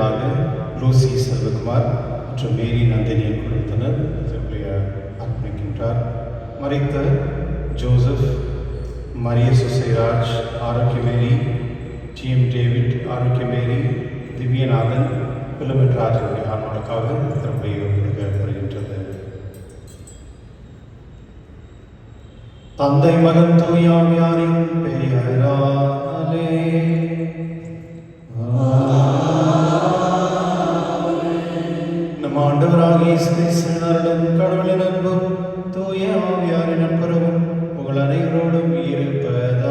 நிறைவாக லூசி செல்வகுமார் மற்றும் மேரி நந்தினியின் குடும்பத்தினர் அர்ப்பணிக்கின்றார். மரித்த Joseph, Mariya Susairaj Arockiamary, GM David Arockiamary, Divyanathan, பிலமெட்ராஜனுடைய ஆன்மாவுக்காக திருப்பலி கொடுக்கப்படுகின்றது. தந்தை மகன் தூயாவியாரின் பெயராலே நம் ஆண்டவராகிய இயேசு கிறிஸ்துவின் அருளும் கடவுளின் அன்பும் தூய ஆவியாரின் நட்புறவும் உங்கள் அனைவரோடும் இருப்பதாக.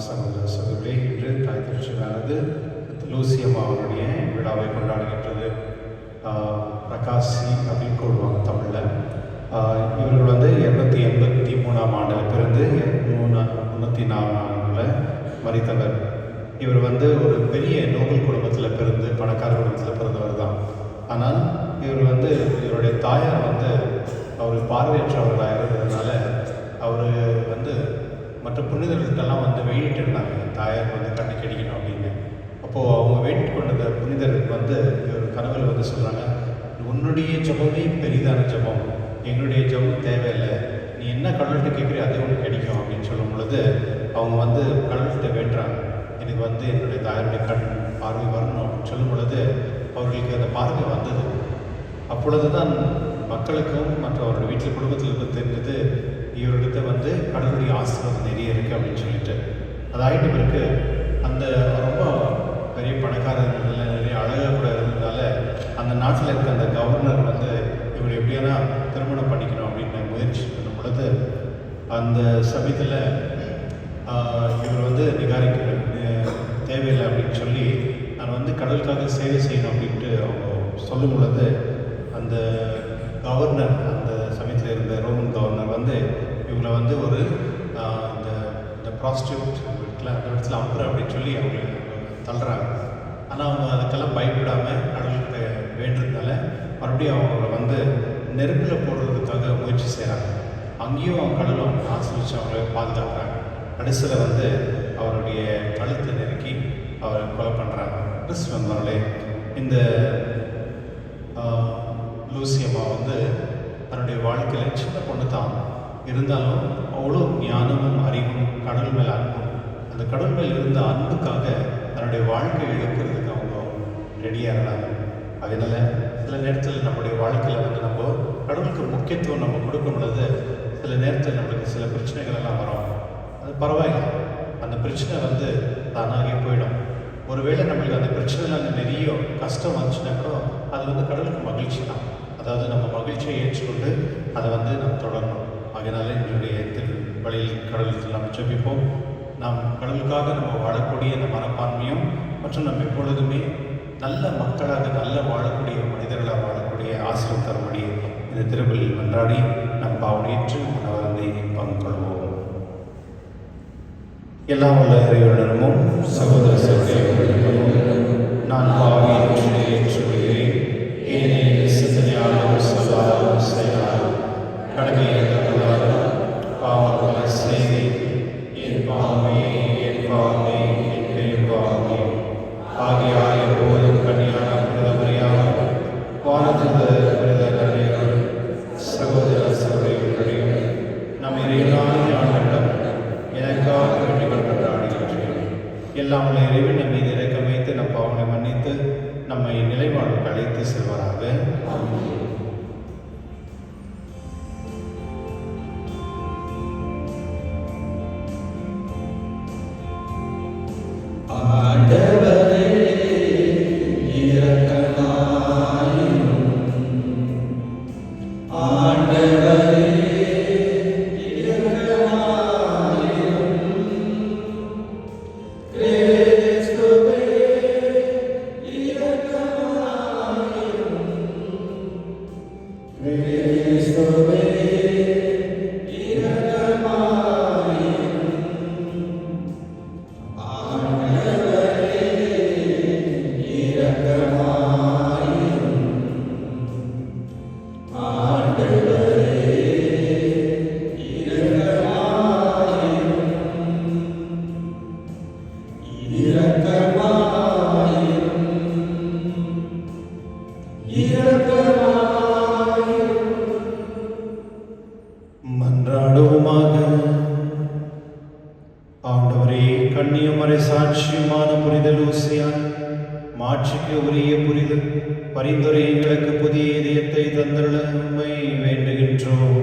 சகோதர சகோதரி, இன்று தாய் திருச்சபையானது லூசி அம்மா அவருடைய விழாவை கொண்டாடுகின்றது. பிரகாசி அப்படின்னு கூடுவாங்க தமிழில். இவர்கள் வந்து 283ஆம் ஆண்டில் பிறந்து 304 ஆண்டில் மரித்தவர். இவர் வந்து ஒரு பெரிய நோபல் குடும்பத்தில் பிறந்து பணக்கார குடும்பத்தில் பிறந்தவர் தான். ஆனால் இவர் வந்து இவருடைய தாயார் வந்து அவர் பார்வையற்றவர்களாக இருந்ததுனால அவர் வந்து மற்ற புனிதர்கள்ட்டெல்லாம் வந்து வேண்டிட்டு இருந்தாங்க, தாயார் வந்து கண்ணு கிடைக்கணும் அப்படின்னு. அப்போது அவங்க வேண்டிட்டு கொண்ட புனிதருக்கு வந்து ஒரு கனவில் வந்து சொல்கிறாங்க, உன்னுடைய ஜபமே பெரிதான ஜபம், எங்களுடைய ஜபம் தேவையில்லை, நீ என்ன கடவுள்கிட்ட கேட்குறியோ அதே ஒன்று கிடைக்கும் அப்படின்னு சொல்லும் பொழுது அவங்க வந்து கடவுள்கிட்ட வேண்டுறாங்க, எனக்கு வந்து என்னுடைய தாயாருடைய கண் பார்வை வரணும் அப்படின்னு சொல்லும் பொழுது அவர்களுக்கு அந்த பார்வை வந்தது. அப்பொழுது தான் மக்களுக்கும் மற்ற அவருடைய வீட்டில் குடும்பத்தில் தெரிஞ்சது, இவர்கிட்ட வந்து கடவுளுடைய ஆசீர்வாதம் நிறைய இருக்குது அப்படின்னு சொல்லிட்டு. அது ஆகிட்டு பிறகு அந்த ரொம்ப பெரிய பணக்காரர்கள் நிறைய அழகாக கூட இருந்ததுனால அந்த நாட்டில் இருக்க அந்த கவர்னர் வந்து இவர் எப்படியானா திருமணம் பண்ணிக்கணும் அப்படின்னு முயற்சி பண்ணும் பொழுது அந்த சமயத்தில் இவர் வந்து நிகாரிக்க தேவையில்லை அப்படின்னு சொல்லி நான் வந்து கடவுளுக்காக சேவை செய்யணும் அப்படின்ட்டு அவங்க சொல்லும் பொழுது அந்த கவர்னர், அந்த சமயத்தில் இருந்த ரோமன் கவர்னர் வந்து இவங்களை வந்து ஒரு இந்த ப்ராஸ்டியூட் வீட்டில் அந்த இடத்துல அமுக்குறேன் அப்படின்னு சொல்லி அவங்க தள்ளுறாங்க. ஆனால் அவங்க அதுக்கெல்லாம் பயப்படாமல் கடவுள்கிட்ட வேண்டுறதுனால மறுபடியும் அவங்கள வந்து நெருப்பில் போடுறதுக்காக முயற்சி செய்கிறாங்க. அங்கேயும் அவங்க கடவுள் அவங்க ஆசிரிச்சு அவங்கள பாதுகாக்கிறாங்க. கடைசியில் வந்து அவருடைய கழுத்தை நெருக்கி அவரை கொலை பண்ணுறாங்க. கிறிஸ்து வந்தாலே இந்த லூசி அம்மா வந்து தன்னுடைய வாழ்க்கையில் சின்ன பொண்ணு தான் இருந்தாலும் அவ்வளோ ஞானமும் அறிவும் கடவுள் மேல் அன்பும், அந்த கடவுள் மேல் இருந்த அன்புக்காக தன்னுடைய வாழ்க்கையை இழக்கிறதுக்கு அவங்க ரெடியாக இருந்தாங்க. அதனால் சில நேரத்தில் நம்முடைய வாழ்க்கையில் வந்து நம்ம கடவுளுக்கு முக்கியத்துவம் நம்ம கொடுக்கும் பொழுது சில நேரத்தில் நம்மளுக்கு சில பிரச்சனைகள் எல்லாம் வரும். அது பரவாயில்லை, அந்த பிரச்சனை வந்து தானாகவே போயிடும். ஒருவேளை நம்மளுக்கு அந்த பிரச்சனையில் நிறைய கஷ்டம் வந்துச்சுன்னா கூட அது வந்து கடவுளுக்கு மகிழ்ச்சி தான். அதாவது நம்ம மகிழ்ச்சியை ஏற்றுக்கொண்டு அதை வந்து நம்ம தொடரணும். அதனால என்னுடைய வழியில் கடவுளுக்கு நாம் ஜெபிப்போம். நாம் கடவுளுக்காக நம்ம வாழக்கூடிய அந்த மனப்பான்மையும் மற்றும் நம்ம எப்பொழுதுமே நல்ல மக்களாக நல்ல வாழக்கூடிய மனிதர்களாக வாழக்கூடிய ஆசிரியர் தரும்படி இந்த திருப்பலியில் மன்றாடி நம் பாவனையேற்று மனவருந்தை பங்கு கொள்வோம். எல்லாம் உள்ள இறைவனிடமும் சகோதர சகோதரிகளிடமும் நான் பாவியை ஏற்றுக்கொள்கிறேன். ஏனெனில் சிந்தனையாலும் சொல்லாலும் செயலாலும் கடமையை தவறாலும் பாவங்களை செய்தேன். என் பாவமே என் பாவமே என் பெரும் பாவமே ஆகியால் எப்போதும் கன்னியான பிரதமரையால் வானத்துத பிரதமரையும் சகோதர சகோதரிகளையும் நம் இறைவனான ஆண்டவரிடம் எனக்காக வேண்டிக்கொண்டாடுகின்றேன். எல்லாம் உள்ள இறைவன் நம் மீது இறக்கம் வைத்து நம் பாவனை மன்னித்து நம்மை நிலைவாழ்வுக்கு அழைத்து செல்வாராக. ஆண்டவரே மன்றாடுவோமாக. ஆண்டவரே, கண்ணியமறை சாட்சியமான புனித லூசியான் மாட்சிக்கு உரிய புரிதல் பரிந்துரை எங்களுக்கு புதிய இதயத்தை தந்தருள உம்மை வேண்டுகின்றோம்.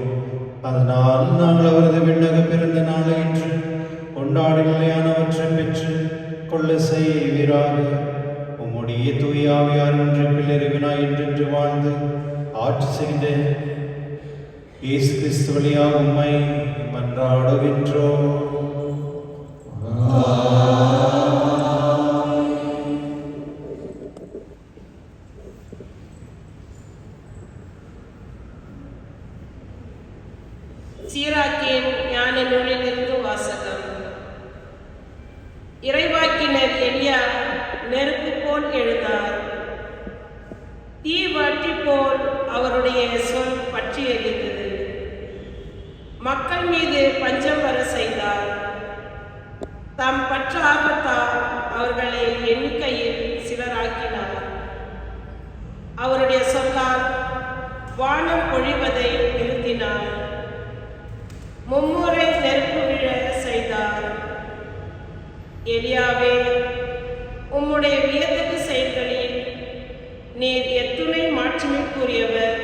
அதனால் நாங்கள் அவரது விண்ணக பிறந்த நாளை இன்று கொண்டாடி நிலையானவற்றை பெற்று கொள்ள செய்வீராக. உம்முடைய தூய ஆவியார் ஒன்று பிள்ளறிவினாய் என்றென்று வாழ்ந்து ஆட்சி செய்த இயேசு கிறிஸ்து வழியாக உம்மை மன்றாடுகின்றோம். சீராக்கியின் ஞான நூலிலிருந்து வாசகம். இறைவாக்கினர் எலியா நெருப்பு போல் எழுந்தார். தீ வட்டி போல் அவருடைய சொல் பற்றி எரிந்தது. மக்கள் மீது பஞ்சம் வர செய்தார். தம் பற்ற ஆபத்தால் அவர்களை எண்ணிக்கையில் சிலராக்கினார். அவருடைய சொல்லால் வானம் பொழிவதை நிறுத்தினார். மும்முறை நெருப்பு விழ செய்தார். எலியாவே, உம்முடைய வியத்தகு செயல்களில் நீர் எத்துணை மாட்சிமைக்குரியவர்.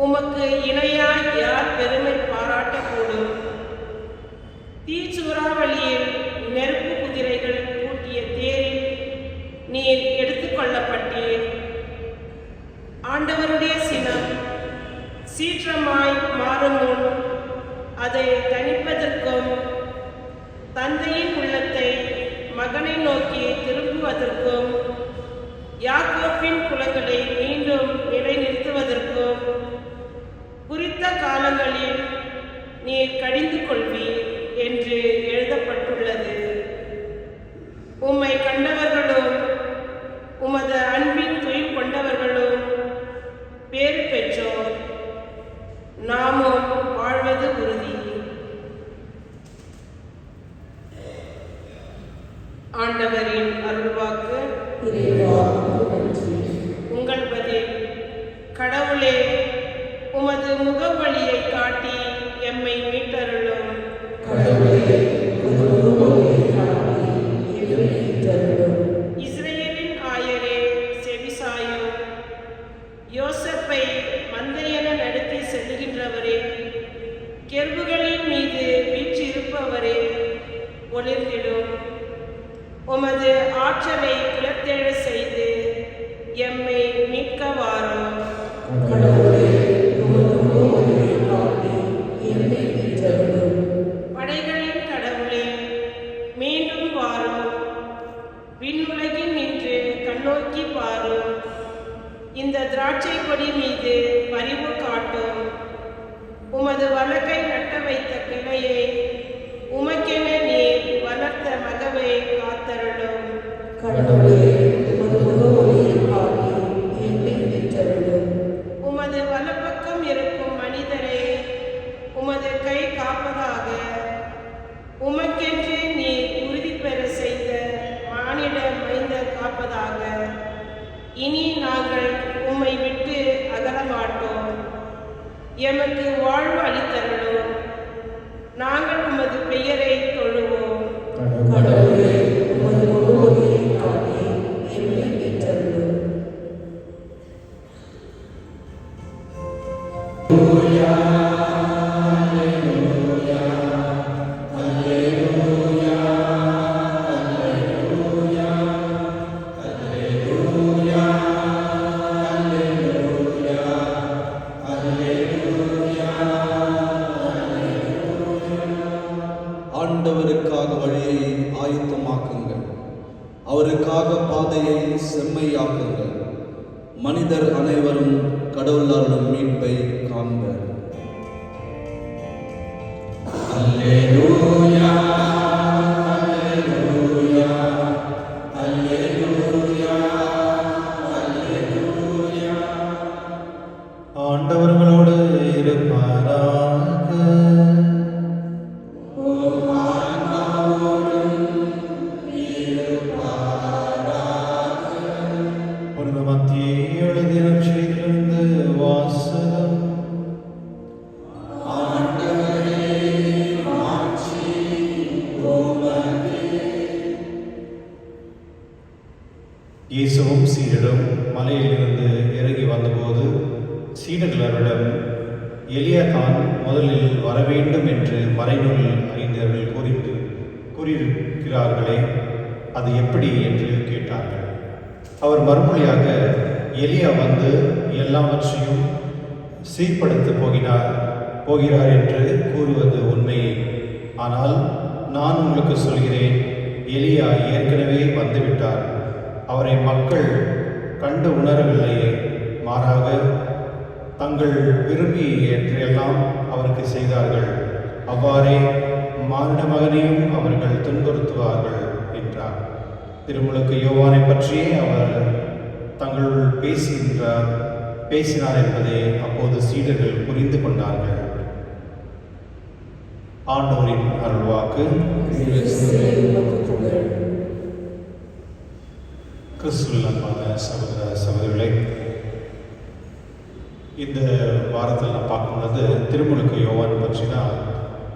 உமக்கு இணையாய் யார் பெருமை பாராட்டக்கூடும்? தீச்சூறாவளியில் நெருப்பு குதிரைகள் பூட்டிய தேரில் நீர் எடுத்துக்கொள்ளப்பட்டீர். ஆண்டவருடைய சினம் சீற்றமாய் மாறும் முன் அதை தணிப்பதற்கும் தந்தையின் உள்ளத்தை மகனை நோக்கி திரும்புவதற்கும் யாக்கோப்பின் குலங்களை மீண்டும் நிலைநிறுத்துவதற்கும் குறித்த காலங்களில் நீர் கடிந்து கொள்வீர் என்று எழுதப்பட்டுள்ளது. உம்மை கண்டவர்களும் உமது அன்பின் துயில் கொண்டவர்களும் பேறு பெற்றோர். நாமும் வாழ்வது உறுதி. ஆண்டவரின் அருள்வாக்கு. உங்கள் பதில். கடவுளே, உமது முகவழியை காட்டி எம்மை மீட்டருளும். இஸ்ரேலின் ஆயரே செவிசாயும். யோசப்பை மந்தையென நடத்தி செல்லுகின்றவரே, கெருபுகளின் மீது வீற்றிருப்பவரே, ஒளிர்ந்திடும். உமது ஆற்றலை கிளர்த்தெழ செய்து எம்மை மீட்க வாரும். படைகளின் கடவுளே, மீண்டும் வாரும். விண்ணுலகில் நின்று கண்ணோக்கி பாரும். இந்த திராட்சை கொடி மீது பரிவு காட்டும். உமது வலக்கை நட்ட வைத்த கிளையை, உமக்கென நீர் வளர்த்த மகவை காத்தருளும். உமது வலப்பக்கம் இருக்கும் மனிதரை உமது கை காப்பதாக. உமக்கென்று நீர் உறுதி பெற செய்த மானிட மைந்தர் காப்பதாக. இனி நாங்கள் உம்மை விட்டு அகல மாட்டோம். எமக்கு வாழ்வு அளித்தருளும். நாங்கள் உமது பெயரை தொழுவோம். ஆண்டவருக்காக வழியை ஆயத்தமாக்குங்கள். அவருக்காக பாதையை செம்மையாக்குங்கள். மனிதர் அனைவரும் கடவுளாலும் மீட்பை காண்பர். அல்லேலூயா, அல்லேலூயா, அல்லேலூயா, அல்லேலூயா. ஆண்டவர்களோடு இருப்பாராக. ஆண்டவரே, எலியா தான் முதலில் வரவேண்டும் என்று மறைநூல் அறிஞர்கள் கூறியிருக்கிறார்களே, அது எப்படி என்று கேட்டார்கள். அவர் மறுமொழியாக, எலியா வந்து எல்லாவற்றையும் சீர்படுத்த போகிறார் என்று கூறுவது உண்மையே. ஆனால் நான் உங்களுக்கு சொல்கிறேன், எலியா ஏற்கனவே வந்துவிட்டார். அவரை மக்கள் கண்டு உணரவில்லையே, மாறாக தங்கள் விரும்பி என்றெல்லாம் அவருக்கு செய்தார்கள். அவ்வாறே மானிட மகனையும் அவர்கள் துன்புறுத்துவார்கள் என்றார். திருமுழுக்கு யோவானை பற்றியே அவர் தங்களுள் பேசினார் என்பதை அப்போது சீடர்கள் புரிந்து கொண்டார்கள். ஆண்டவரின் அருள்வாக்கு. கிறிஸ்துவில் அன்பான சகோதர சகோதரிகளே, இந்த வாரத்தில் நான் பார்க்கும்பொழுது திருமுழுக்கு யோவான் பற்றினா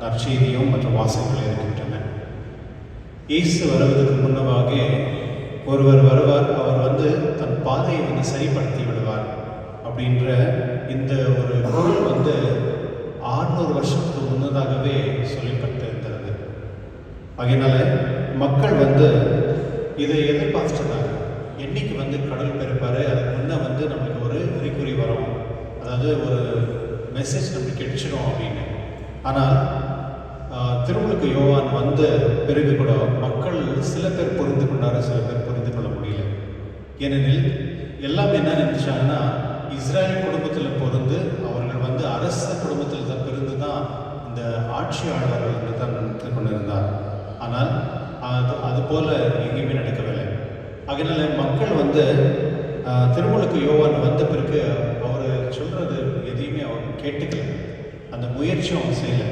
நற்செய்தியும் மற்றும் வாசகங்கள் இருக்கின்றன. இயேசு வருவதற்கு முன்னதாக ஒருவர் வருவார், அவர் வந்து தன் பாதையை வந்து சரிப்படுத்தி விடுவார் அப்படின்ற இந்த ஒரு பொருள் வந்து 600 வருஷத்துக்கு முன்னதாகவே சொல்லப்பட்டிருந்தது. அதனால மக்கள் வந்து இதை எதிர்பார்த்துட்டாங்க. என்னைக்கு வந்து கடல் பெருப்பாரு, அதுக்கு முன்னே வந்து நம்மளுக்கு ஒரு அறிகுறி வரும், அதாவது ஒரு மெசேஜ் நம்மளுக்கு கிடைச்சிடும் அப்படின்னு. ஆனால் திருமுழுக்கு யோவான் வந்த பிறகு கூட மக்கள் சில பேர் புரிந்து கொண்டாரு, சில பேர் புரிந்து கொள்ள முடியல. ஏனெனில் எல்லாம் என்ன நினைச்சாங்கன்னா, இஸ்ரேல் குடும்பத்தில் பிறந்து அவர்கள் வந்து அரச குடும்பத்தில் தான் பிறந்து தான் இந்த ஆட்சியாளர்கள் என்று தான் நினைத்து கொண்டிருந்தார். ஆனால் அது போல எங்கேயுமே நடக்கவில்லை. அதனால மக்கள் வந்து திருமுழுக்கு யோவான் வந்த பிறகு அவர் சொல்றது எதையுமே அவர் கேட்டுக்கல, அந்த முயற்சியும் அவர் செய்யலை.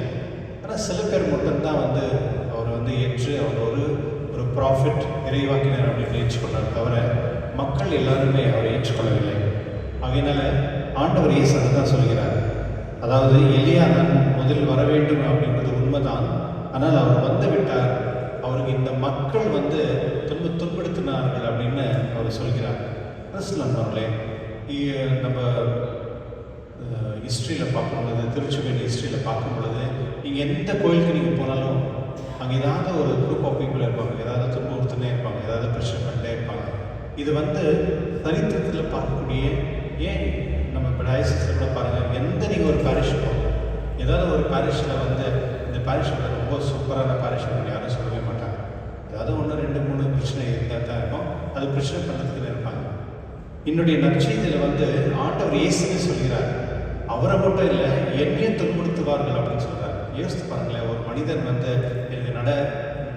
ஆனால் சில பேர் மட்டும்தான் வந்து அவர் வந்து ஏற்று அவர் ஒரு ப்ராஃபிட் இறைவாக்கினர் அப்படின்னு ஏற்றுக்கொண்டார், தவிர மக்கள் எல்லாருமே அவரை ஏற்றுக்கொள்ளவில்லை. அதனால ஆண்டவர் இயேசு தான் சொல்கிறார், அதாவது எலியா தான் முதல் வர வேண்டும் அப்படின்றது உண்மைதான். ஆனால் அவர் வந்து விட்டார், அவருக்கு இந்த மக்கள் வந்து துன்படுத்தினார்கள் அப்படின்னு அவர் சொல்கிறார். கிறிஸ்துவர்களே, நம்ம ஹிஸ்ட்ரியில் பார்க்கும் பொழுது, திருச்சபையின் ஹிஸ்ட்ரியில் பார்க்கும் பொழுது, நீங்கள் எந்த கோயிலுக்கு நீங்கள் போனாலும் அங்கே ஏதாவது ஒரு குரூப் ஆஃப் பீப்புள் இருப்பாங்க, ஏதாவது துன்புறுத்துனே இருப்பாங்க, ஏதாவது பிரச்சனை பண்ணிட்டே இருப்பாங்க. இது வந்து சரித்திரத்தில் பார்க்கக்கூடிய, ஏன் நம்ம இப்போ டயசிஸில் கூட பாருங்கள், எந்த நீங்கள் ஒரு பேரிஷ் போகும், ஏதாவது ஒரு பேரிஷில் வந்து இந்த பேரிஷ் வந்து ரொம்ப சூப்பரான பேரிஷ் அப்படின்னு யாரும் சொல்லவே மாட்டாங்க. ஏதாவது 1, 2, 3 பிரச்சனை இருந்தால் தான் இருக்கும், அது பிரச்சனை பண்ணுறதுக்குன்னு இருப்பாங்க. என்னுடைய நற்செய்தியில் வந்து ஆண்டவர் இயேசுன்னு சொல்கிறார், அவரை மட்டும் இல்லை என்னையும் துன்புறுத்துவார்கள் அப்படின்னு சொல்கிறார். யோசித்து பாருங்களேன், ஒரு மனிதன் வந்து எனக்கு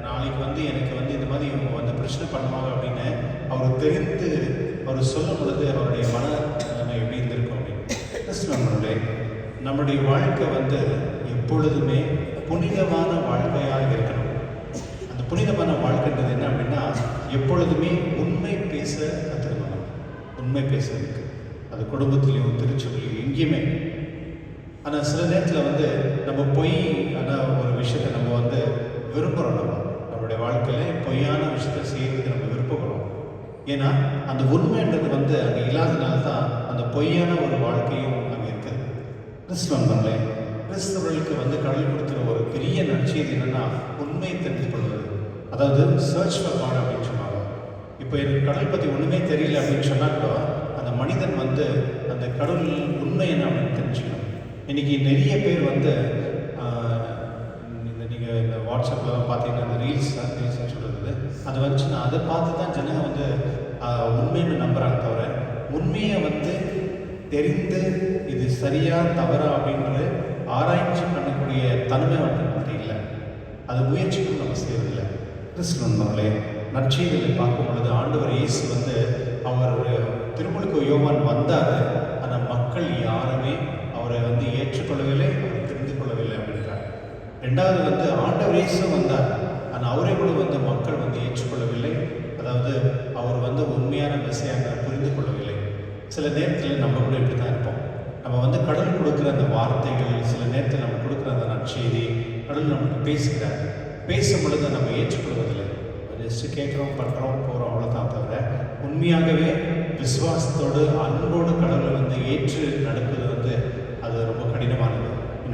நாளைக்கு வந்து எனக்கு வந்து இந்த மாதிரி இவங்க வந்து பிரச்சனை பண்ணுவாங்க அப்படின்னு அவர் தெரிந்து அவர் சொல்லும் பொழுது அவருடைய மனநிலைமை எப்படி இருந்திருக்கும் அப்படின்னு. நம்முடைய வாழ்க்கை வந்து எப்பொழுதுமே புனிதமான வாழ்க்கையாக இருக்கணும். அந்த புனிதமான வாழ்க்கைன்றது என்ன அப்படின்னா, எப்பொழுதுமே உண்மை பேச கற்றுக்கணும். உண்மை பேசுறதுக்கு அது குடும்பத்துலேயும் திருச்சபையிலையும் எங்கேயுமே. ஆனால் சில நேரத்தில் வந்து நம்ம பொய் ஒரு விஷயத்தை நம்ம வந்து விரும்புகிறோம். நம்மளுடைய வாழ்க்கையில் பொய்யான விஷயத்தை செய்யறதுக்கு நம்ம விருப்பப்படுறோம். ஏன்னா அந்த உண்மைன்றது வந்து அங்கே இல்லாதனால தான் அந்த பொய்யான ஒரு வாழ்க்கையும் அங்கே இருக்குது. கிறிஸ்தவர்களே, கிறிஸ்தவர்களுக்கு வந்து கடவுள் கொடுத்துற ஒரு பெரிய நற்செய்தி என்னன்னா, உண்மையை தெரிந்து கொள்வது. அதாவது சர்ச் ஃபார் காட் அப்படின்னு சொன்னாங்க. இப்போ எனக்கு கடவுள் பற்றி ஒன்றுமே தெரியல அப்படின்னு சொன்னால் கூட அந்த மனிதன் வந்து அந்த கடவுள் உண்மை என்ன அப்படின்னு தெரிஞ்சுக்கணும். இன்றைக்கி நிறைய பேர் வந்து நீங்கள் இந்த வாட்ஸ்அப்பில் பார்த்தீங்கன்னா அந்த ரீல்ஸ் சொல்கிறது அது வந்துச்சுன்னா அதை பார்த்து தான் ஜனங்க வந்து உண்மைன்னு நம்புகிறாங்க, தவிர உண்மையை வந்து தெரிந்து இது சரியா தவறா அப்படின்ற ஆராய்ச்சி பண்ணக்கூடிய தன்மை வந்து இல்லை. அது முயற்சிக்கும் நம்ம செய்வதில்லை. கிறிஸ்துவர்களே, நற்செய்திகளை பார்க்கும் பொழுது ஆண்டவர் இயேசு வந்து அவர் திருமுழுக்கு யோவான் வந்தார், ஆனால் மக்கள் யாருமே அவரை வந்து ஏற்றுக்கொள்ளவில்லை, அவரை தெரிந்து கொள்ளவில்லை அப்படின்றார். ரெண்டாவது வந்து ஆண்டவர் இயேசு வந்தார், ஆனால் அவரை கூட வந்து மக்கள் வந்து ஏற்றுக்கொள்ளவில்லை. அதாவது அவர் வந்து உண்மையான மெசேஜை புரிந்து கொள்ளவில்லை. சில நேரத்தில் நம்ம கூட இப்படி தான் இருப்போம். நம்ம வந்து கடவுள் கொடுக்குற அந்த வார்த்தைகள், சில நேரத்தில் நம்ம கொடுக்குற அந்த நற்செய்தி கடவுள் நமக்கு பேசுகிறார். பேசும் பொழுது நம்ம ஏற்றுக்கொள்வதில்லை, ஜஸ்ட்டு கேட்குறோம், பண்ணுறோம், போகிறோம், அவ்வளோதான். தவிர உண்மையாகவே விசுவாசத்தோடு அன்போடு கடவுளை வந்து ஏற்று நடப்பது வந்து அது ரொம்ப கடினமானது.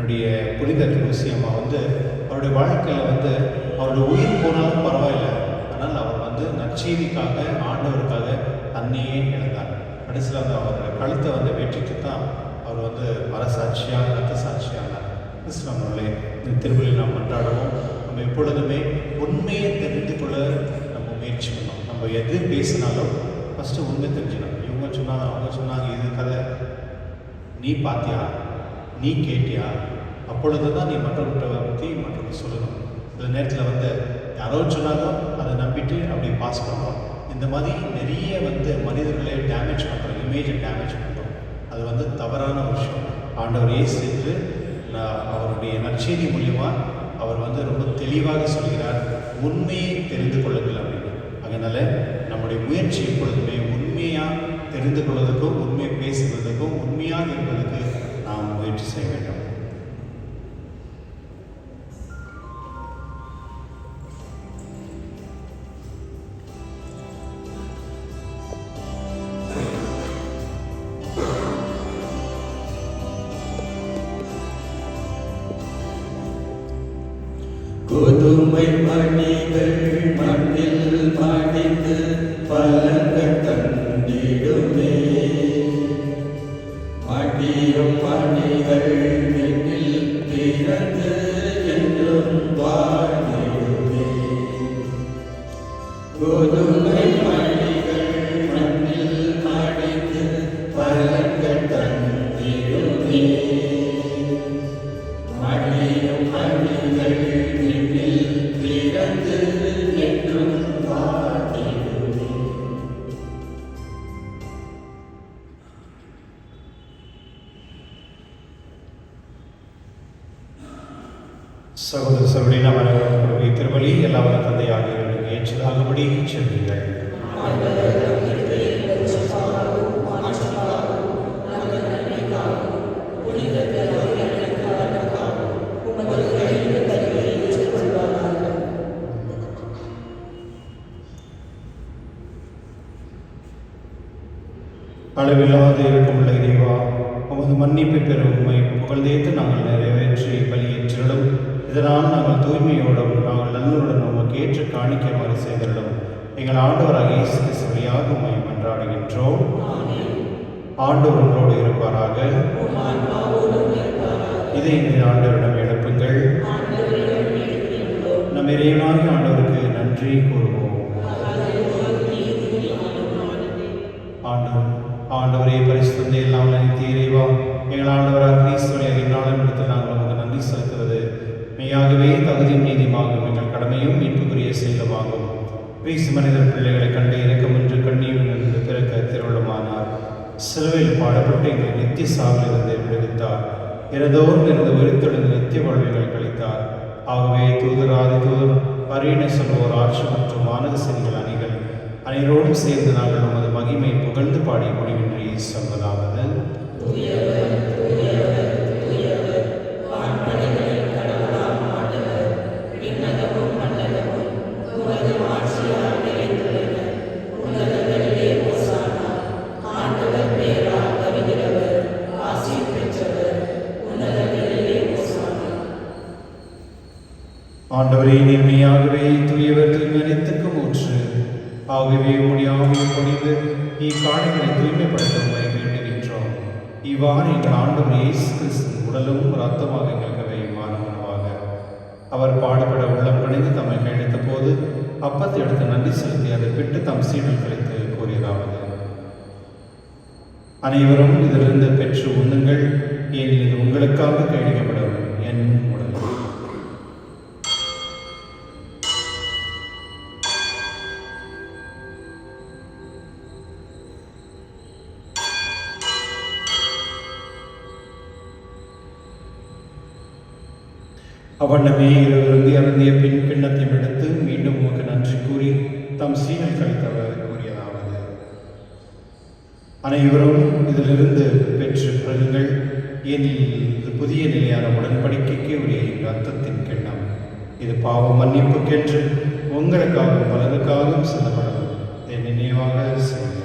என்னுடைய புனிதர் லூசி அம்மா வந்து அவருடைய வாழ்க்கையில் வந்து அவருடைய உயிர் போனாலும் பரவாயில்லை, ஆனால் அவர் வந்து நற்செய்திக்காக ஆண்டவருக்காக தன்னையே இழந்தார். கடைசியில் வந்து அவரோட கழுத்தை வந்து வெட்டிட்டு தான் அவர் வந்து மரசாட்சியாக ரத்த சாட்சியானார். கிறிஸ்துவ அவர்களே, இந்த திருவிழா நாம் கொண்டாடுவோம். நம்ம எப்பொழுதுமே உண்மையை தெரிந்து கொள்ள நம்ம முயற்சி பண்ணோம். நம்ம எது பேசினாலும் ஃபஸ்ட்டு உண்மை தெரிஞ்சுக்கணும். இவங்க சொன்னாங்க, அவங்க சொன்னாங்க, இது கதை நீ பார்த்தியா, நீ கேட்டியா, அப்பொழுது தான் நீ மற்றவர்கிட்ட பற்றி மற்றவங்க சொல்லணும். சில நேரத்தில் வந்து யாரோ சொன்னாலும் அதை நம்பிட்டு அப்படி பாஸ் பண்ணுறோம். இந்த மாதிரி நிறைய வந்து மனிதர்களை டேமேஜ் பண்ணுறோம், இமேஜை டேமேஜ் பண்ணுறோம். அது வந்து தவறான ஒரு விஷயம். ஆண்டவர் இயேசு அவருடைய நற்செய்தி மூலியமாக அவர் வந்து ரொம்ப தெளிவாக சொல்கிறார், உண்மையை தெரிந்து கொள்ளுங்கள் அப்படின்னு. அதனால நம்முடைய முயற்சி எப்பொழுதுமே உண்மையாக தெரிந்து கொள்வதற்கும் உண்மையை பேசுவதற்கும் உண்மையாக இருப்பதற்கு நாம் முயற்சி செய்ய வேண்டும். கோதுமை மணிகள் மண்ணில் மடிந்து பலங்கள் தந்திடுமே, மடியும் மணிகள் விண்ணில் பிறந்து என்றும் வாழ்ந்திடுமே. கோதுமை மணிகள் மண்ணில் மடிந்து பலங்கள் தந்திடுமே, மடியும் மணிகள் பிறந்து என்றும் வாழ்ந்திடுமே. சகோதர சகோதரி, நாம் அனைவருடைய திருவழி எல்லா தந்தையாக ஏற்றதாகபடி செல்வீர்கள். அளவில்லாது இருக்குமுள்ள இறைவா, உமது மன்னிப்பை பெறும் உண்மை புகழ்ந்தேத்து நாங்கள் நிறைவேற்றி பலியேற்றிடும். இதனால் நாங்கள் தூய்மையோடும் நாங்கள் நல்லுடன் உமக்கு ஏற்று காணிக்குமாறு செய்திடும். எங்கள் ஆண்டவராக இயேசு கிறிஸ்து வழியாக உம்மை மன்றாடுகின்றோம். ஆண்டவர் உங்களோடு இருப்பாராக. இதை இந்த ஆண்டவரிடம் எழுப்புங்கள். நம் இறைவனாகிய ஆண்டவருக்கு நன்றி கூறுவோம். ஆண்டவரே, பரிசுத்தந்தை எல்லாம் நினைத்து இறைவா, எங்கள் ஆண்டவராக கிறிஸ்துவின் இந்நாளும் எடுத்து நாங்கள் உங்களுக்கு நன்றி செலுத்துவது மெய்யாகவே தகுதியும் நீதிமாகும், எங்கள் கடமையும் மீட்புக்குரிய செயலுமாகும். கிறிஸ்து மனிதர் பிள்ளைகளை கண்டு இரக்கமின்றி கண்ணீர் நின்று பிறக்க திருவுள்ளமானார். சிலுவையில் பாடப்பட்டு எங்களை நித்திய சாவிலிருந்து விடுவித்தார். இறந்தோர் இருந்து உயிர்த்தெழுந்து நித்திய வாழ்வுகளை கழித்தார். ஆகவே தூதராதி தூதர் பரீன சொல்வோர் ஆட்சி மற்றும் மாநக செய்திகள் அணிகள் அனைவரோடும் சேர்ந்து நாங்கள் நமது மகிமை புகழ்ந்து பாடி முடிவின்றி சொல்வதாவது: ஆண்டவரே, நேர்மையாகவே தூயவர் தூய்மையனைத்துக்கும் ஊற்று. ஆகவே முடியாமல் பொழிந்து இக்காணிகளை தூய்மைப்படுத்த வேண்டுகின்றோம். இவ்வாறு எங்கள் ஆண்டவர் இயேசு கிறிஸ்து உடலும் இரத்தமாக எங்களுக்கு மாறுவதாக. அவர் பாடுபட உள்ளம் கணிந்து தம்மை கையெழுத்த போது அப்பத்தை எடுத்து நன்றி செலுத்தி அதை பிட்டு தம் சீடல் கழித்து கூறியதாவது: அனைவரும் இதிலிருந்து பெற்று உண்ணுங்கள், ஏனெனில் இது உங்களுக்காக கையளிக்கப்படும் என் உடல். அவ்வண்ணமே இருவருந்தி அருந்திய பின் கிண்ணத்தையும் எடுத்து மீண்டும் உமக்கு நன்றி கூறி தம் சீடல் கழித்தவர் கூறியதாவது: அனைவரும் இதிலிருந்து பெற்று பருகுங்கள், ஏனெனில் இது புதிய நிலையான உடன்படிக்கைக்கு உரிய இரத்தத்தின் கிண்ணம். இது பாவ மன்னிப்புக்கென்று உங்களுக்காகவும் பலருக்காகவும் செல்லப்படும். என் நினைவாக செய்யுங்கள்.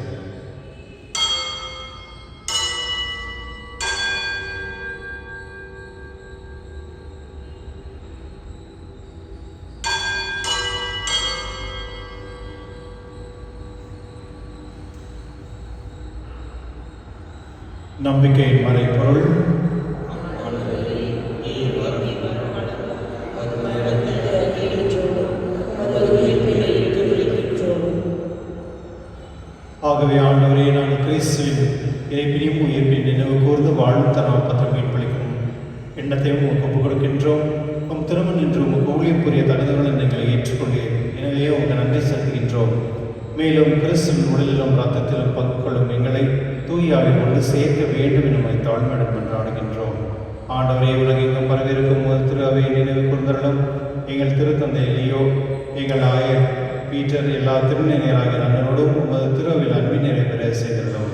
நம்பிக்கையின் மறைபொருள். ஆகவே ஆண்டவரே, நாங்கள் கிறிஸ்துவின் இறைப்பினையும் உயிர்ப்பின் நினைவு கூர்ந்து வாழும் தரப்பத்திரம் மீட்பளிக்கும் எண்ணத்தையும் உமக்கு ஒப்புக் கொடுக்கின்றோம். உம் திருமணம் என்று உமக்கு ஊழியம் புரிய தகுதிகளுடன் எங்களை ஏற்றுக்கொண்டீர். எனவே உமக்கு நன்றி செலுத்துகின்றோம். மேலும் கிறிஸ்துவின் உடலிலும் இரத்தத்திலும் பங்கு கொள்ளும் எங்களை தூயாவை கொண்டு சேர்க்க வேண்டும் என தாழ்மையுடன் கொண்டாடுகின்றோம். ஆண்டவரே, உலகெங்கும் பரவிருக்கும் முதல் திரு அவையை நினைவு கூர்ந்தருளும். எங்கள் திருத்தந்தை லியோ, எங்கள் ஆயர் பீட்டர், எல்லா திருநிலையராகிய நன்னரோடும் உமது திருவில் அன்பின் நிறைவேற செய்துள்ளோம்.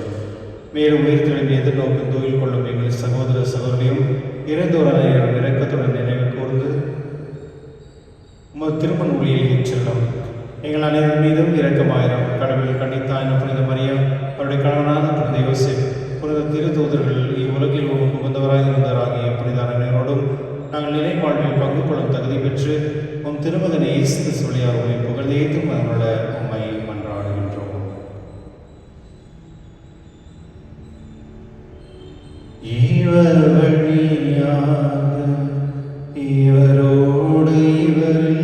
மேலும் உயிர்த்தெழும்பி எதிர்நோக்கும் தூயில் கொள்ளும் எங்கள் சகோதர சகோதரியும் இறந்தோரையும் இரக்கத்துடன் நினைவு கூர்ந்து உமது திருமண ஒளியில் ஏற்றுள்ளோம். எங்கள் அனைவரும் மீதும் இரக்கமாயிரம். கடவுள் கண்டித்தாயின் புனித மரியம், அவருடைய கணவனான புனித யோசேப், புனித திருத்தூதர்கள், இவ்வுலகில் உமக்கு உகந்தவராக இருந்தாராகிய புனித அனைவரோடும் நாங்கள் நிலை வாழ்வில் பங்கு கொள்ளும் தகுதி பெற்று உம் திருமகனை இயேசு கிறிஸ்து வழியாக உம்மை புகழ்ந்தேத்தும் அதனுள்ள உம்மை மன்றாடுகின்றோம். இவர் வழியாக இவரோடு இவரில்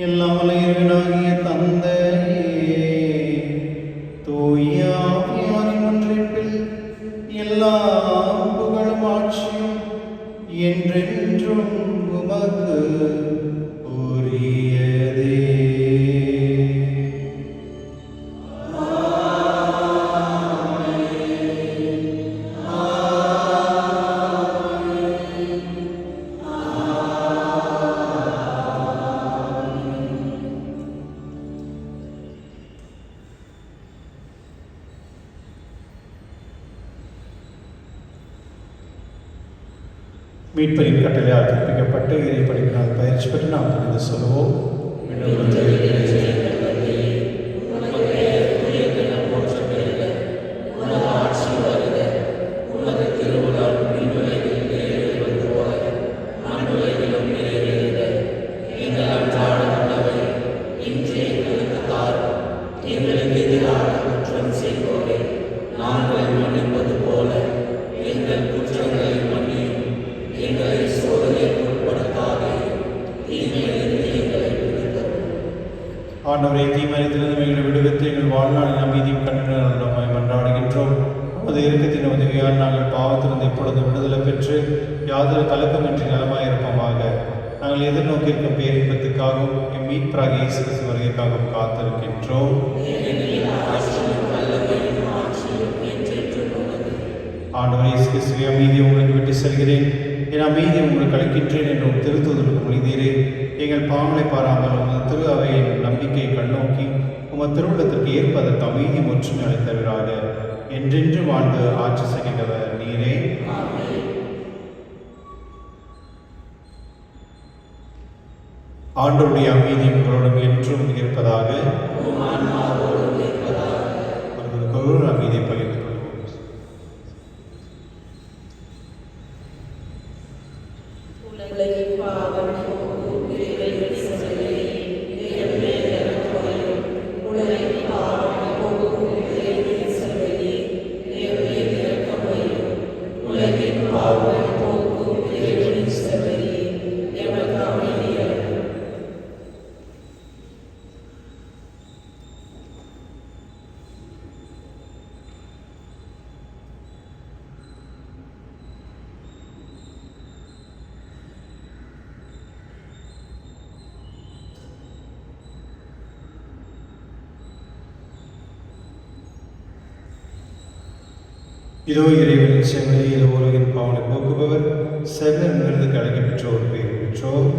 எல்லாம் இறைவனாகிய தந்தையே, தூய ஆவியாரின் ஒன்றிப்பில் எல்லா புகழும் ஆட்சியும் என்றென்றும் உமக்கு உரியதே. மீட்பரின் கட்டளையால் கற்பிக்கப்பட்டு இறை படிப்பினால் பயிற்சி பெற்று நாம் தொடர்ந்து சொல்லுவோம். ஆண்டவரே, தீமறைத்திலிருந்து எங்களை விடுவித்து எங்கள் வாழ்நாளின் அமைதியும் கண்டிப்பாக மன்றாடுகின்றோம். உமது இரக்கத்தின் உதவியால் நாங்கள் பாவத்திலிருந்து எப்பொழுது விடுதலை பெற்று யாதொரு கலக்கமின்றி நலமாயிருப்போமாக. நாங்கள் எதிர்நோக்கியிருக்கும் பேரின்பத்துக்காகவும் எம் மீட்பராகிய இயேசு கிறிஸ்து வருகைக்காகவும் காத்திருக்கின்றோம். ஆண்டவரே இயேசு கிறிஸ்துவே, அமைதியை உங்களுக்கு விட்டு செல்கிறேன், என் அமைதியை உங்களுக்கு அளிக்கின்றேன் என்றும் திருத்தூதருக்கு மொழிந்தீரே. எங்கள் பாவங்களை பாராமல் உமது திரு அவையின் நம்பிக்கையை கண்ணோக்கி உமது திருவுள்ளத்திற்கு ஏற்பதற்கு அமைதி ஒற்றுமை அளித்தவராக என்றென்று வாழ்ந்து ஆட்சி செய்கின்றவர் நீரே. ஆண்டவருடைய அமைதி உங்களோடும் என்றும் இருப்பதாக. ஒருவருக்கொரு அமைதியை பகிர்ந்து கொள்வோம். இதோ இறைவனின் செம்மறி, இதோ உலகின் பாவனை போக்குபவர், செவ்வன் விருதுக்கு அழைக்க பெற்றோர் பேர் பெற்றோர்.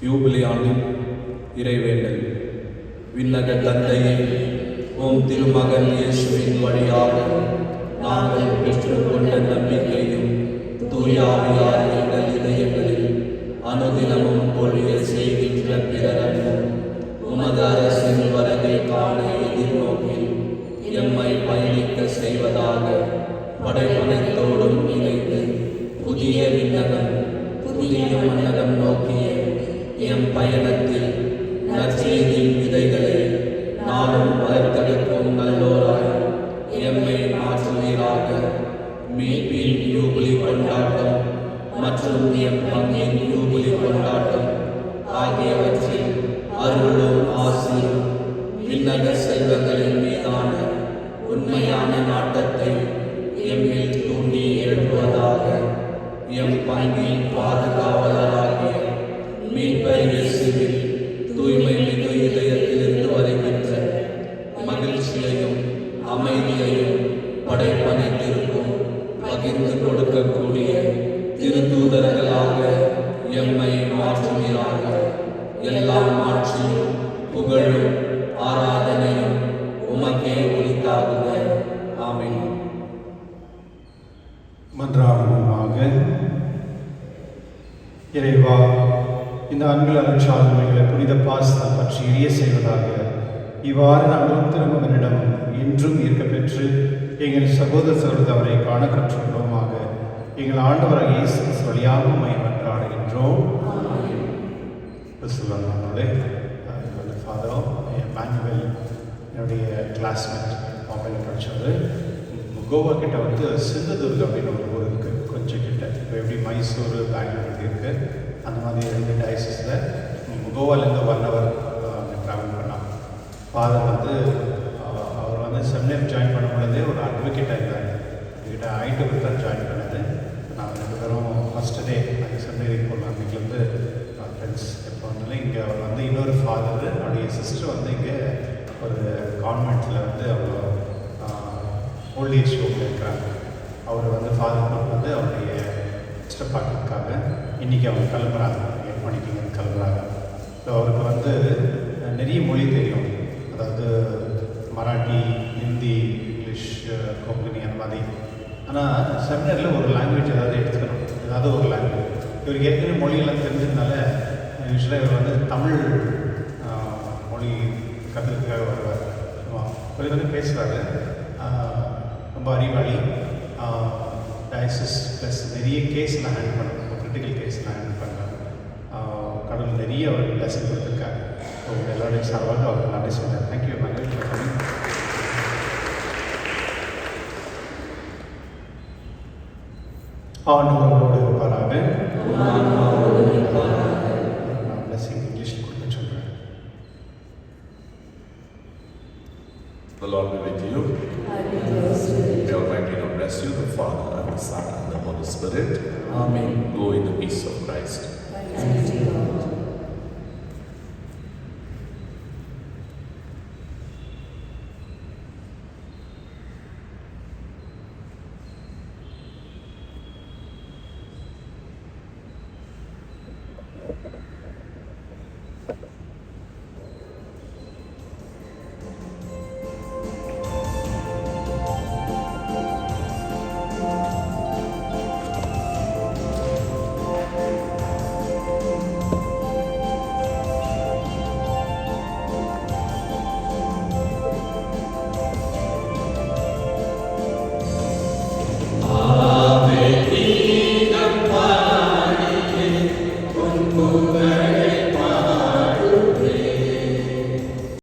யூபிலி ஆண்டின் இறைவேண்டல். விண்ணக தந்தையே, உம் திருமகன் இயேசுவின் வழியாக நாங்கள் பெற்றுக்கொண்ட நம்பிக்கையும் தூயாவியார் எங்கள் இதயங்களில் அனுதினமும் பொழிய செய்கின்ற பிறரன்பும் உமது அரசின் வருகை காண எதிர்நோக்கி எம்மை பயணிக்க செய்வதாக படைப்பனைத்தோடும் இணைந்து புதிய விண்ணகம் புதிய மன்னகம் நோக்கிய எம் பயணத்தில் நற்செய்தியின் விதைகளை நாளும் வளர்த்தெடுக்கும் நல்லோராய் எம்மை மாற்றுவீராக. மீட்பின் யூபிலி கொண்டாட்டம் மற்றும் எம் பங்கின் யூபிலி கொண்டாட்டம் ஆகியவற்றில் அருளும் ஆசியும் விண்ணக செல்வங்களின் மீதான உண்மையான நாட்டத்தை எம்மில் தூண்டி எழுப்புவதாக. எம் பங்கின் பாதுகாவலராகிய மீட்பர் இயேசுவில் தூய்மை மிகு இதயத்திலிருந்து வருகின்ற மகிழ்ச்சியையும் அமைதியையும் படைப்பனைத்திற்கும் பகிர்ந்து கொடுக்கக்கூடிய திருத்தூதர்களாக எம்மை மாற்றுவீராக. எல்லா மாட்சியும் புகழும் ஆராதனையும் உமக்கே உரித்தாகுக. ஆமென். மன்றாடுவோமாக. இறைவா, இந்த அன்பில் அருட்சாதனைகளை புனித பாஸ்தல் பற்றி எரிய செய்வதாக இவ்வாறு நாங்களும் திருமகனிடம் என்றும் ஈர்க்க பெற்று எங்கள் சகோதர சகோதரரை காண கற்றுள்ளோமாக. எங்கள் ஆண்டவராக இயேசு கிறிஸ்து வழியாக உம்மை மன்றாடுகின்றோம். ஃபாதர் மேனுவல் என்னுடைய கிளாஸ்மேட் பாம்பேயில் படித்தவர். கோவா கிட்ட வந்து சிந்ததுர்க் அப்படின்னு ஒரு ஊர் இருக்குது, கொஞ்சம் கிட்ட. இப்போ எப்படி மைசூர் பெங்களூர் இருக்குது, அந்த மாதிரி 2 டயசிஸில் கோவாலேருந்து 1 hour அங்கே ட்ராவல் பண்ணாங்க. ஃபாதர் வந்து அவர் வந்து செமினார் ஜாயின் பண்ணும் பொழுதே ஒரு அட்வொகேட்டாக இருந்தார். என்கிட்ட ஐட்டு தான் ஜாயின் பண்ணது. நாங்கள் 2 பேரும் ஃபஸ்ட்டு டே அந்த செமினாரிக்கு போகலாம். அன்றைக்கிலேருந்து ஃப்ரெண்ட்ஸ். எப்போ வந்தாலும் இங்கே அவர் வந்து இன்னொரு ஃபாதர், அவருடைய சிஸ்டர் வந்து இங்கே ஒரு கான்வென்ட்டில் வந்து அவங்க ஓல்ட் ஏஜ் ஹோமில் இருக்கிறாங்க. அவர் வந்து ஃபாதர் வந்து அவருடைய சிஸ்டர் பார்க்கறதுக்காக இன்றைக்கி அவங்க கிளம்புறாங்க. 8 மணிக்கு இங்கே கிளம்புறாங்க. ஸோ அவருக்கு வந்து நிறைய மொழி தெரியும். அதாவது மராட்டி, ஹிந்தி, இங்கிலீஷ், கொங்கனி அந்த மாதிரி. ஆனால் செமினாரில் ஒரு லாங்குவேஜ் ஏதாவது எடுத்துக்கணும், ஏதாவது ஒரு லாங்குவேஜ். இவருக்கு ஏற்கனவே மொழியெல்லாம் தெரிஞ்சதுனால யூஸ்வலாக இவர் வந்து தமிழ் மொழி கற்றுக்கிறதுக்காக வருவார். கொஞ்சம் கொஞ்சம் பேசுவார். ரொம்ப அறிவாளி. டயசிஸ் ப்ளஸ் நிறைய கேஸ்லாம் ஹேண்டில் பண்ணுறாங்க, கிரிட்டிக்கல் கேஸ்லாம் ஹேண்டில் பண்ணுறாங்க. கடவுள் நிறைய அவருக்கு லெசன் கொடுத்துருக்காங்க. ஸோ எல்லாருடைய சார்பாக அவருக்கு நன்றி சொல்கிறேன். தேங்க்யூ மகிழ்ச்சி. ஆண்டவரோடு இருப்பாராக. நான் பிளஸிங் இங்கிலீஷில் கொடுக்க சொல்கிறேன். The Lord be with you. May Almighty God bless you, the Father and the Son and the Holy Spirit. Amen. Go in the peace of Christ. Thank you.